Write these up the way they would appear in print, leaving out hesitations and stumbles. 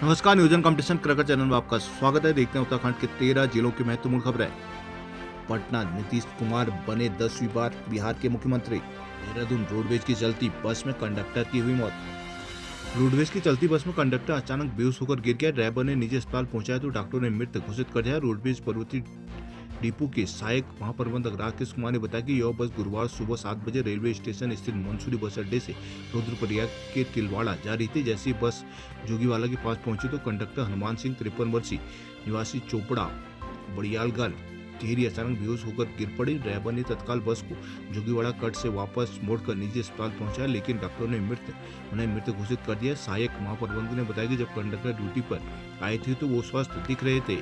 नमस्कार, नियोजन competition cracker channel में आपका स्वागत है। देखते हैं उत्तराखंड के 13 जिलों की महत्वपूर्ण खबरें। पटना, नीतीश कुमार बने 10वीं बार बिहार के मुख्यमंत्री। देहरादून, रोडवेज की चलती बस में कंडक्टर की हुई मौत। रोडवेज की चलती बस में कंडक्टर अचानक बेहोश होकर गिर गया। ड्राइवर ने निजी अस्पताल पहुंचाया तो डॉक्टरों ने मृत घोषित कर दिया। रोडवेज पर्वतीय डिपो के सहायक महाप्रबंधक राकेश कुमार ने बताया कि यह बस गुरुवार सुबह 7 बजे रेलवे स्टेशन स्थित मंसूरी बस अड्डे से रुद्रप्रयाग के तिलवाड़ा जा रही थी। जैसी बस जोगीवाला के पास पहुंची तो कंडक्टर हनुमान सिंह 53 वर्षीय निवासी चोपड़ा बड़ियालगढ़ टिहरी अचानक बेहोश होकर गिर पड़ी। ड्राइवर ने तत्काल बस को जोगीवाड़ा कट से वापस मोड़कर निजी अस्पताल पहुंचाया, लेकिन डॉक्टरों ने उन्हें मृत घोषित कर दिया। सहायक महाप्रबंधक ने बताया कि जब कंडक्टर ड्यूटी पर आए थे तो वो स्वस्थ दिख रहे थे।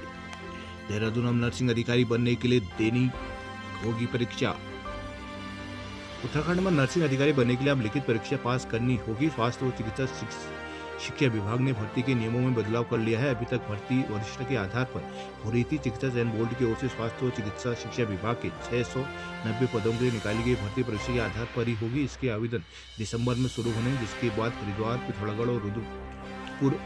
देहरादून में नर्सिंग अधिकारी बनने के लिए देनी होगी परीक्षा। उत्तराखंड में नर्सिंग अधिकारी बनने के लिए अब लिखित परीक्षा पास करनी होगी। स्वास्थ्य और चिकित्सा शिक्षा विभाग ने भर्ती के नियमों में बदलाव कर लिया है। अभी तक भर्ती वरिष्ठता के आधार पर हो रही थी। चिकित्सा चयन बोर्ड की ओर से स्वास्थ्य और चिकित्सा शिक्षा विभाग के 690 पदों के लिए निकाली गई भर्ती परीक्षा के आधार पर ही होगी। इसके आवेदन दिसंबर में शुरू होने, जिसके बाद हरिद्वार, पिथौरागढ़ और रुद्रपुर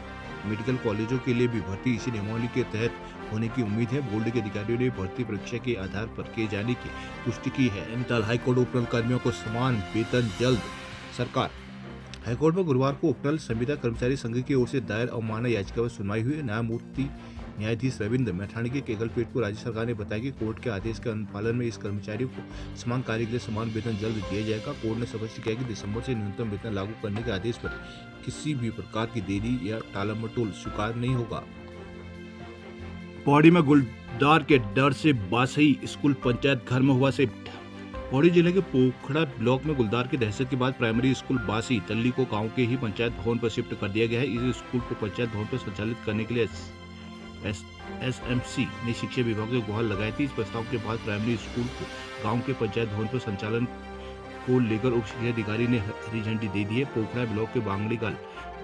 मेडिकल कॉलेजों के लिए भी भर्ती इसी नियमावली के तहत होने की उम्मीद है। बोर्ड के अधिकारियों ने भर्ती परीक्षा के आधार पर किए जाने की पुष्टि की है। नैनीताल हाईकोर्ट उपनल कर्मियों को समान वेतन जल्द। सरकार हाईकोर्ट में गुरुवार को उपनल संविदा कर्मचारी संघ की ओर से दायर अवमानना याचिका पर सुनवाई हुई। न्यायमूर्ति न्यायाधीश रविंद्र मैठाणी के केगलपीठ को राज्य सरकार ने बताया कि कोर्ट के आदेश के अनुपालन में इस कर्मचारियों को समान कार्य के लिए समान वेतन जल्द दिया जाएगा। कोर्ट ने स्पष्ट किया कि दिसंबर से न्यूनतम वेतन लागू करने के आदेश पर किसी भी प्रकार की देरी या टालमटोल स्वीकार नहीं होगा। पौड़ी में गुलदार के डर से बासई स्कूल पंचायत घर में हुआ शिफ्ट। पौड़ी जिले के पोखड़ा ब्लॉक में गुलदार की दहशत के बाद प्राइमरी स्कूल बासी तल्ली को गांव के ही पंचायत भवन पर शिफ्ट कर दिया गया है। इस स्कूल को पंचायत भवन पर संचालित करने के लिए एसएमसी ने शिक्षा विभाग से गुहार लगाई थी। इस प्रस्ताव के बाद प्राइमरी स्कूल को गांव के पंचायत भवन पर संचालन को लेकर उप शिक्षा अधिकारी ने हरी झंडी दे दी है। पोखड़ा ब्लॉक के बांगड़ीगल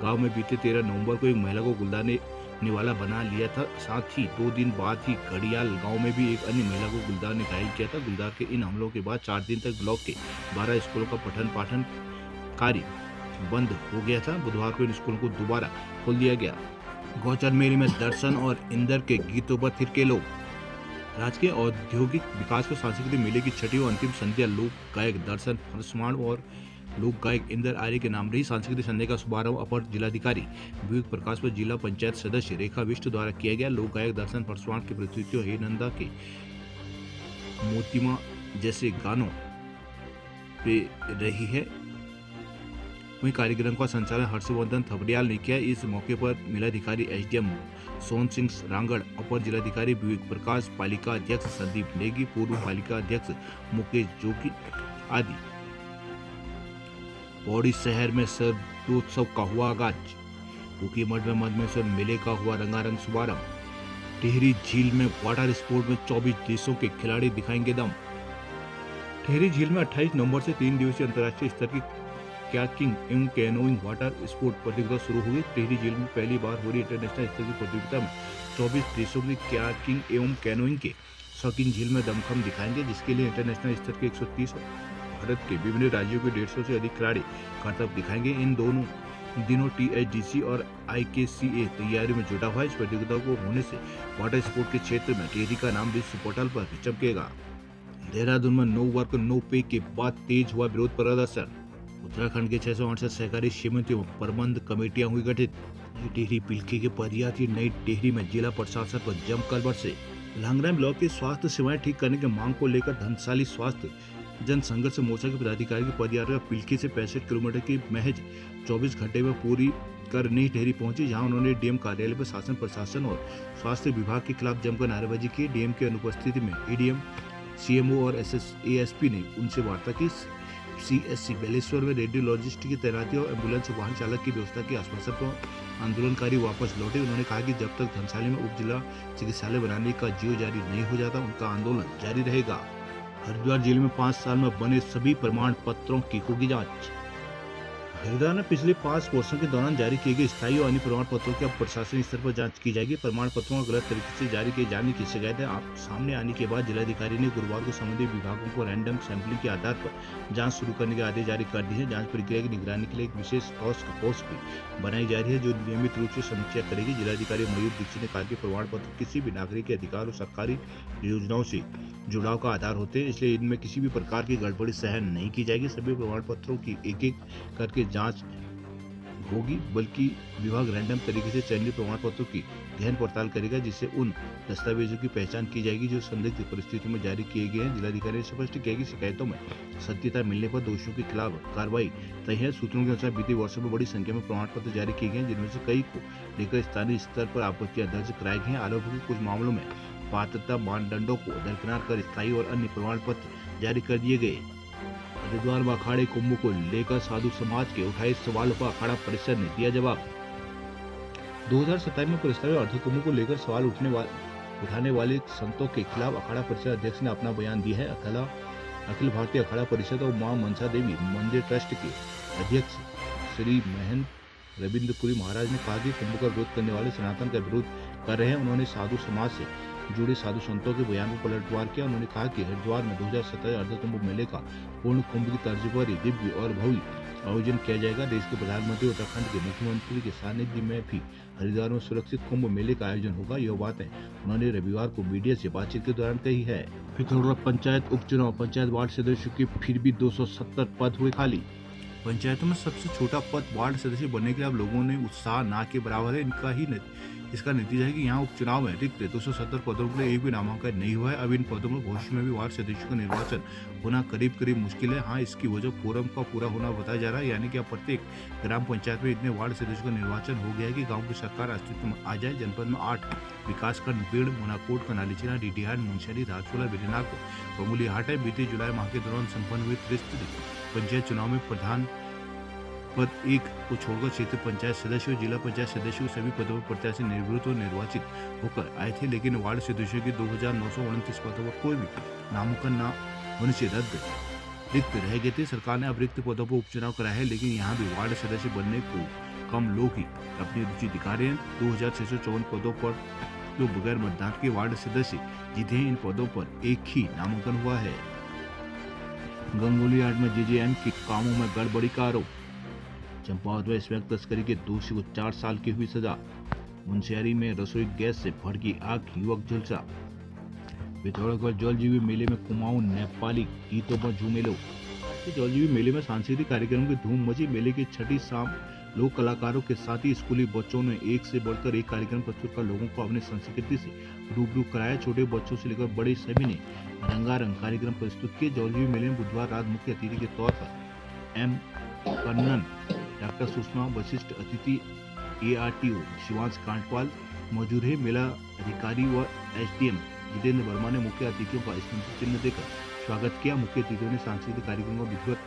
गांव में बीते 13 नवंबर को एक महिला को गुलदार ने निवाला बना लिया था। साथ ही 2 दिन बाद ही घड़ियाल गांव में भी एक अन्य महिला को गुलदार ने घायल किया था। गुलदार के इन हमलों के बाद 4 दिन तक ब्लॉक के 12 स्कूलों का पठन पाठन कार्य बंद हो गया था। बुधवार को इन स्कूलों को दोबारा खोल दिया गया। गौचर मेले में दर्शन और इंदर के गीतों पर थिरके लोग। राज्य के औद्योगिक विकास व सांस्कृतिक मेले की छठी और अंतिम संध्या लोक गायक दर्शन फरसवाण और लोक गायक इंदर आर्य के नाम रही। सांस्कृतिक संध्या का शुभारंभ अपर जिलाधिकारी विवेक प्रकाश पर जिला पंचायत सदस्य रेखा विष्ट द्वारा किया गया। लोक गायक दर्शन फरसवाण की प्रस्तुतियों हे नंदा के मोतिमा जैसे गानों पे रही है। वहीं कार्यक्रम का संचालन हर्षवर्धन थपड़ियाल ने किया। इस मौके पर मेलाधिकारी एसडीएम सोहन सिंह रांगड़, अपर जिलाधिकारी विवेक प्रकाश, पालिका अध्यक्ष संदीप नेगी, पूर्व पालिका अध्यक्ष मुकेश जोगी आदि। पौड़ी शहर में शरदोत्सव का हुआ आगाज। ऊखीमठ में मधमेश्वर मेले का हुआ रंगारंग शुभारंभ। टिहरी झील में वाटर स्पोर्ट में 24 देशों के खिलाड़ी दिखाएंगे दम। टिहरी झील में 28 नवंबर से 3 दिवसीय अंतर्राष्ट्रीय स्तर की कयाकिंग एवं कैनोइंग वाटर स्पोर्ट प्रतियोगिता शुरू होगी। टिहरी झील में पहली बार हो रही इंटरनेशनल स्तर की प्रतियोगिता में 24 देशों की कयाकिंग एवं कैनोइंग के शौकीन झील में दमखम दिखाएंगे, जिसके लिए इंटरनेशनल स्तर के 130 भारत के विभिन्न राज्यों के 150 से अधिक खिलाड़ी करतब दिखाएंगे। इन दोनों दिनों टीएचडीसी और आईकेसीए तैयारी में जुटा हुआ है। इस प्रतियोगिता को होने से वाटर स्पोर्ट के क्षेत्र में टिहरी का नाम विश्व पोर्टल पर चमकेगा। देहरादून में नो वर्क नो पे के बाद तेज हुआ विरोध प्रदर्शन। उत्तराखंड के 668 सहकारी समितियों प्रबंध कमेटियां हुई गठित। नई टिहरी पिलखी के पदयात्री नई टिहरी में जिला प्रशासन पर जमकर बरसे। लांगरा ब्लॉक की स्वास्थ्य सेवाएं ठीक करने की मांग को लेकर धनशाली स्वास्थ्य जन संघर्ष मोर्चा के पदाधिकारी की पदयात्रा पिलखी से 65 किलोमीटर की महज 24 घंटे में पूरी कर नई टिहरी पहुंची, जहां उन्होंने डीएम कार्यालय पर शासन प्रशासन और स्वास्थ्य विभाग के खिलाफ जमकर नारेबाजी की। डीएम की अनुपस्थिति में एडीएम, सीएमओ और एएसपी ने उनसे वार्ता की। सीएससी बेलेश्वर में रेडियोलॉजिस्ट की तैनाती और एम्बुलेंस वाहन चालक की व्यवस्था के आश्वासन पर आंदोलनकारी वापस लौटे। उन्होंने कहा कि जब तक धनशाली में उप जिला चिकित्सालय बनाने का जियो जारी नहीं हो जाता, उनका आंदोलन जारी रहेगा। हरिद्वार जिले में 5 साल में बने सभी प्रमाण पत्रों की होगी जांच। हरिद्वार में पिछले 5 वर्षों के दौरान जारी किए गए स्थायी और अन्य प्रमाण पत्रों की अब प्रशासनिक स्तर पर जांच की जाएगी। प्रमाण पत्रों को गलत तरीके से जारी किए जाने की शिकायतें सामने आने के बाद जिलाधिकारी ने गुरुवार को संबंधित विभागों को रैंडम सैंपलिंग के आधार पर जांच शुरू करने के आदेश जारी कर दिए हैं। जांच प्रक्रिया की निगरानी के लिए एक विशेष टास्क फोर्स भी बनाई जा रही है जो नियमित रूप से समीक्षा करेगी। जिलाधिकारी मयूर दीक्षित ने कहा कि प्रमाण पत्र किसी भी नागरिक के अधिकार और सरकारी योजनाओं से जुड़ाव का आधार होते हैं, इसलिए इनमें किसी भी प्रकार की गड़बड़ी सहन नहीं की जाएगी। सभी प्रमाण पत्रों की एक एक करके जांच होगी, बल्कि विभाग रैंडम तरीके से चयनित प्रमाण पत्रों की गहन पड़ताल करेगा, जिससे उन दस्तावेजों की पहचान की जाएगी जो संदिग्ध परिस्थितियों में जारी किए गए हैं। जिलाधिकारी ने स्पष्ट किया कि शिकायतों में सत्यता मिलने पर दोषियों के खिलाफ कार्रवाई तय है। सूत्रों के अनुसार बीते वर्षों में बड़ी संख्या में प्रमाण पत्र जारी किए गए, जिनमें से कई को लेकर स्थानीय स्तर पर आपत्तियां दर्ज कराई गई हैं। आरोपों के कुछ मामलों में पात्रता मानदंडों को दरकिनार कर स्थायी और अन्य प्रमाण पत्र जारी कर दिए गए। हरिद्वार में अखाड़े कुंभ को लेकर साधु समाज के उठाए सवालों पर अखाड़ा परिषद ने दिया जवाब। 2027 में प्रस्तावित अर्ध कुंभ को लेकर सवाल उठाने वाले संतों के खिलाफ अखाड़ा परिषद अध्यक्ष ने अपना बयान दिया है। अखिल भारतीय अखाड़ा परिषद और मां मनसा देवी मंदिर ट्रस्ट के अध्यक्ष श्री महंत रविंद्रपुरी महाराज ने कहा कि कुंभ का विरोध करने वाले सनातन का विरोध कर रहे हैं। उन्होंने साधु समाज से जुड़े साधु संतों के बयान को पलटवार किया। उन्होंने कहा कि हरिद्वार में 2027 अर्ध कुंभ मेले का पूर्ण कुंभ की तर्ज पर दिव्य और भव्य आयोजन किया जाएगा। देश के प्रधानमंत्री उत्तराखंड के मुख्यमंत्री के सानिध्य में भी हरिद्वार में सुरक्षित कुंभ मेले का आयोजन होगा। यह बातें उन्होंने रविवार को मीडिया से बातचीत के दौरान कही है। पिथौरागढ़ पंचायत उपचुनाव, पंचायत वार्ड सदस्यों के फिर भी 270 पद हुए खाली। पंचायतों में सबसे छोटा पद वार्ड सदस्य बनने के लिए अब लोगों ने उत्साह ना के बराबर है। इसका नतीजा है कि यहाँ उपचुनाव में रिक्त 270 पदों के लिए एक भी नामांकन नहीं हुआ है। अब इन पदों में भविष्य में भी वार्ड सदस्यों का निर्वाचन होना करीब मुश्किल है। हाँ, इसकी वजह फोरम का पूरा होना बताया जा रहा है, यानी कि अब प्रत्येक ग्राम पंचायत में इतने वार्ड सदस्यों का निर्वाचन हो गया है कि गाँव की सरकार अस्तित्व में आ जाए। जनपद में 8 विकासखंड पेड़, मोनाकोट, कनालीचिना, डीडीहाट, मुंशियारी, राजपुरा, बेरीनाग, बमूली हाट है। बीते जुलाई माह के दौरान संपन्न हुए त्रिस्तरीय पंचायत चुनाव में प्रधान पद एक को छोड़कर क्षेत्र पंचायत सदस्य और जिला पंचायत सदस्य सभी पदों पर प्रत्याशी निर्विरोध और निर्वाचित होकर आए थे, लेकिन वार्ड सदस्यों की 2929 पदों पर कोई भी नामांकन न होने से रिक्त रह गए थे। सरकार ने अब रिक्त पदों पर उपचुनाव कराया है, लेकिन यहाँ भी वार्ड सदस्य बनने को कम लोग ही अपनी रुचि दिखा रहे हैं। 2654 पदों पर जो बगैर मतदान के वार्ड सदस्य जीते हैं, इन पदों पर एक ही नामांकन हुआ है। गंगोली हाट में जेजेएम के कामों में गड़बड़ी का आरोप। चंपावत में स्मैक तस्करी के दोषी को 4 साल की हुई सजा। मुंशियारी में रसोई गैस से भड़की आग, युवक झुलसा। पिथौरागढ़ जलजीवी मेले में कुमाऊं नेपाली गीतों पर झूमे लोग। जलजीवी मेले में सांस्कृतिक कार्यक्रमों की धूम मची। मेले की छठी शाम लोक कलाकारों के साथ ही स्कूली बच्चों ने एक से बढ़कर एक कार्यक्रम प्रस्तुत कर लोगों को अपनी संस्कृति से रूबरू कराया। छोटे बच्चों से लेकर बड़े सभी ने रंगारंग कार्यक्रम प्रस्तुत किए। जलजीवी मेले में बुधवार रात मुख्य अतिथि के तौर पर एम कन्नन, डॉक्टर सुषमा वशिष्ठ, अतिथि ARTO शिवांश कांटवाल मौजूद है। मेला अधिकारी व SDM जितेंद्र वर्मा ने मुख्य अतिथियों का स्मृति चिन्ह देकर स्वागत किया। मुख्य अतिथियों ने सांस्कृतिक कार्यक्रमों का विधिवत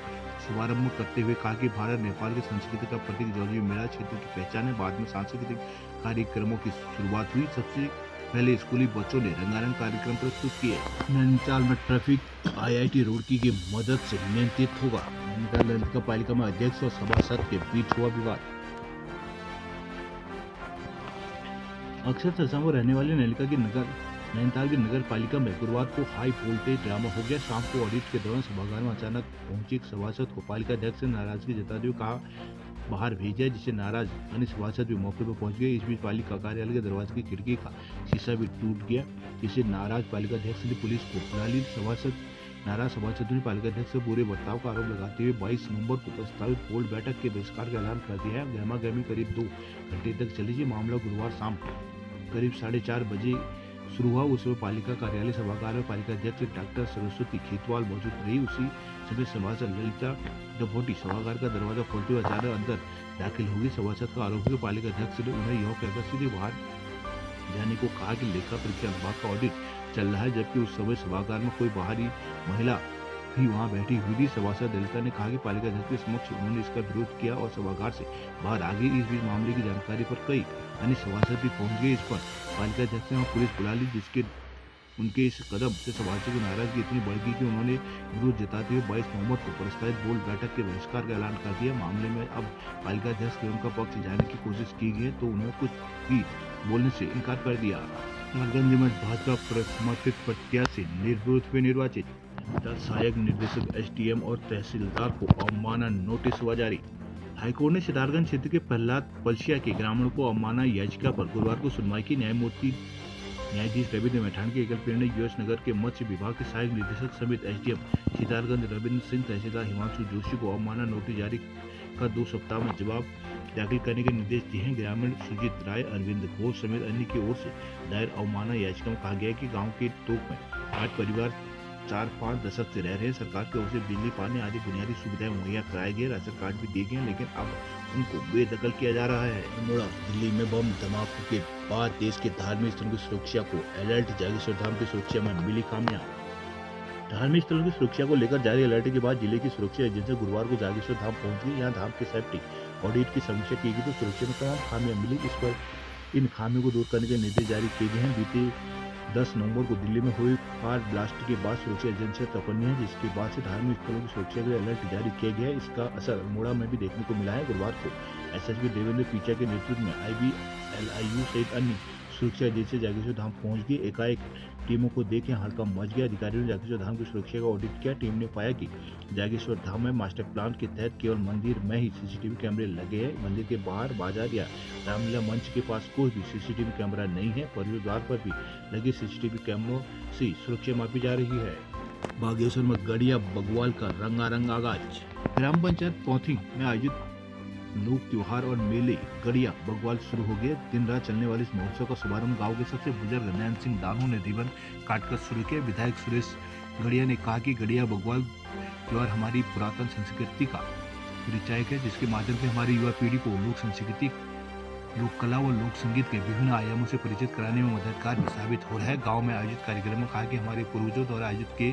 शुभारंभ करते हुए कहा कि भारत नेपाल की संस्कृति का प्रतीक जलजीवी मेला क्षेत्र की पहचान है। बाद में सांस्कृतिक कार्यक्रमों की शुरुआत हुई। सबसे पहले स्कूली बच्चों ने रंगारंग कार्यक्रम प्रस्तुत किए। नैनीताल में ट्रैफिक IIT रुड़की की मदद से नियंत्रित होगा। नैनीताल नगर पालिका में अध्यक्ष और सभासद के बीच हुआ विवाद। अक्षर चर्चा में रहने वाली नैनीताल की नगर पालिका में गुरुवार को हाई वोल्टेज ड्रामा हो गया। शाम को ऑडिट के दौरान सभागार में अचानक पहुंचे एक सभासद को पालिका अध्यक्ष ने नाराजगी जताते हुए कहा बाहर भेजा, जिससे नाराज अन्य सभासद भी मौके पर पहुंच गए। इस बीच पालिका कार्यालय के दरवाजे की खिड़की का शीशा भी टूट गया, जिससे नाराज पालिका अध्यक्ष ने पुलिस को बुला ली। नाराज सभासदों ने पालिका अध्यक्ष से बुरे बर्ताव का आरोप लगाते हुए 22 नवंबर को प्रस्तावित बोर्ड बैठक के बहिष्कार का ऐलान कर दिया है। गहमा गहमी करीब 2 घंटे तक चली। ये मामला गुरुवार शाम करीब 4:30 बजे शुरू हुआ। उस समय पालिका कार्यालय सभागार में पालिका अध्यक्ष डॉक्टर सरस्वती खेतवाल मौजूद रही। उसी समय सभासद ललिता डभोटी सभागार का दरवाजा खोलते हुए अचानक अंदर दाखिल होगी। सभासद का आरोप है कि पालिका अध्यक्ष ने उन्हें यह कहकर सीधे बाहर जाने को कहा कि लेखा परीक्षा विभाग का ऑडिट चल रहा है, जबकि उस समय सभागार में कोई बाहरी महिला भी वहां बैठी हुई थी। सभासद ललिता ने कहा कि पालिका अध्यक्ष के समक्ष उन्होंने इसका विरोध किया और सभागार से बाहर आ गई। इस बीच मामले की जानकारी पर कई अन्य सभासद भी पहुंच गए। इस पर पालिका अध्यक्ष ने पुलिस बुला ली, जिसके उनके इस कदम से सभासदों की नाराजगी इतनी बढ़ गई कि उन्होंने विरोध जताते हुए 22 नवंबर को प्रस्तावित बोर्ड बैठक के बहिष्कार का ऐलान कर दिया। मामले में अब पालिका अध्यक्ष की उनका पक्ष जाने की कोशिश की गई तो उन्होंने कुछ भी बोलने से इनकार कर दिया। नारायणगंज में भाजपा समर्थित प्रत्याशी निर्विरोध हुए निर्वाचित। सहायक निदेशक एसडीएम और तहसीलदार को अवमानना नोटिस हुआ जारी। हाईकोर्ट ने सितारगंज क्षेत्र के प्रहलाद पलसिया के ग्रामीणों को अवमानना याचिका पर गुरुवार को सुनवाई की। न्यायाधीश रविंद्र मैठान के एकल पीठ ने यूएस नगर के मत्स्य विभाग के सहायक निदेशक समेत एसडीएम सितारगंज रविंद्र सिंह, तहसीलदार हिमांशु जोशी को अवमानना नोटिस जारी कर 2 सप्ताह में जवाब दाखिल करने के निर्देश दिए हैं। ग्रामीण सुजीत राय, अरविंद घोष समेत अन्य की ओर से दायर अवमानना याचिका में कहा गया है कि गांव के तोक में 8 परिवार 4-5 दशक से रह रहे हैं। सरकार की ओर से बिजली, पानी आदि बुनियादी सुविधाएं मुहैया कराए गए, राशन कार्ड भी दिए गए, लेकिन अब उनको बेदखल किया जा रहा है। अल्मोड़ा दिल्ली में बम धमाकों के बाद देश के धार्मिक स्थलों की सुरक्षा को अलर्ट। जागेश्वर धाम की सुरक्षा में मिली कामयाब। धार्मिक स्थलों की सुरक्षा को लेकर जारी अलर्ट के बाद जिले की सुरक्षा एजेंसी गुरुवार को जागेश्वर धाम पहुंच गई। यहाँ धाम के सेफ्टी ऑडिट की समीक्षा की गई तो सुरक्षा में तमाम खामियां मिली। इस पर इन खामियों को दूर करने के निर्देश जारी किए गए हैं। बीते 10 नवंबर को दिल्ली में हुई कार ब्लास्ट के बाद सुरक्षा एजेंसियां तपन्नी है, जिसके बाद से धार्मिक स्थलों की सुरक्षा के लिए अलर्ट जारी किया गया है। इसका असर अल्मोड़ा में भी देखने को मिला है। गुरुवार को एसएसपी देवेंद्र पीचा के नेतृत्व में IBLIU सहित अन्य सुरक्षा एजेंसी जागेश्वर धाम पहुंच गई। एकाएक टीमों को देख हड़कंप मच गया। अधिकारियों ने जागेश्वर धाम की सुरक्षा का ऑडिट किया। टीम ने पाया कि जागेश्वर धाम में मास्टर प्लान के तहत केवल मंदिर में ही सीसीटीवी कैमरे लगे हैं। मंदिर के बाहर, बाजार या रामलीला मंच के पास कोई भी सीसीटीवी कैमरा नहीं है। प्रवेश द्वार पर भी लगे सीसीटीवी कैमरों से सुरक्षा मापी जा रही है। बागेश्वर में गड़िया बग्वाल का रंगारंग आगाज। ग्राम पंचायत पौथी में आयोजित लोक त्योहार और मेले गड़िया बग्वाल शुरू हो गए। दिन रात चलने वाले इस महोत्सव का शुभारंभ गांव के सबसे बुजुर्ग नैन सिंह दानू ने रिबन काटकर शुरू किया। विधायक सुरेश गड़िया ने कहा कि गड़िया बग्वाल त्योहार हमारी पुरातन संस्कृति का परिचायक है, जिसके माध्यम से हमारी युवा पीढ़ी को लोक संस्कृति, लोक कला व लोक संगीत के विभिन्न आयामों से परिचित कराने में मददगार भी साबित हो रहा है। गांव में आयोजित कार्यक्रम में कहा कि हमारे पूर्वजों द्वारा आयोजित के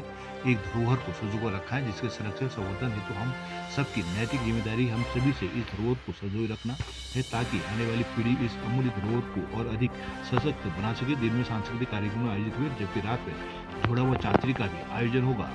एक धरोहर को संजो रखा है, जिसके संरक्षण संवर्धन हेतु हम सबकी नैतिक जिम्मेदारी हम सभी से इस धरोहर को संजोए रखना है, ताकि आने वाली पीढ़ी इस अमूल्य धरोहर को और अधिक सशक्त बना सके। दिन में सांस्कृतिक कार्यक्रम आयोजित हुए, जबकि रात में घोड़ा व चांचरी का भी आयोजन होगा।